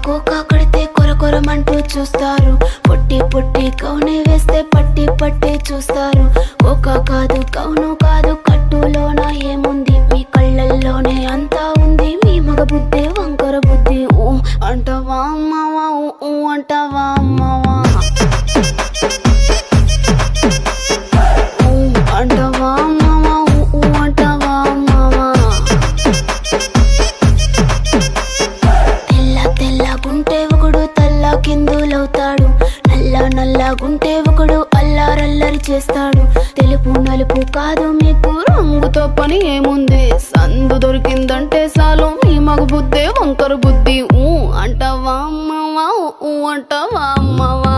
Cocoa కొడితే కొరకొరమంటూ చూస్తారు, పొట్టి పొట్టి కౌనే వేస్తే పట్టి పట్టి చూస్తారు. కోకా కాదు కౌను కాదు, కట్టులోన ఏముంది, మీ కళ్ళల్లోనే అంతా ఉంది. మీ మగ బుద్ధి వంకర బుద్ధి. ఊ అంటావా అమ్మవా, ఊ అంటావా అమ్మవా, ఊ అంటావా అమ్మవా, ఊ అంటావా అమ్మవా. తెల్లగుంటే ఒకడు తల్ల కిందులవుతాడు, నల్లగుంటే ఒకడు అల్లారల్లరి చేస్తాడు. తెలుపు నలుపు కాదు మీకు రంగుతో పని ఏముంది, సందు దొరికిందంటే చాలు మీ మగ బుద్ధే వంకర బుద్ధి. ఊ అంటావా అమ్మవా, ఊ అంటావా అమ్మవా.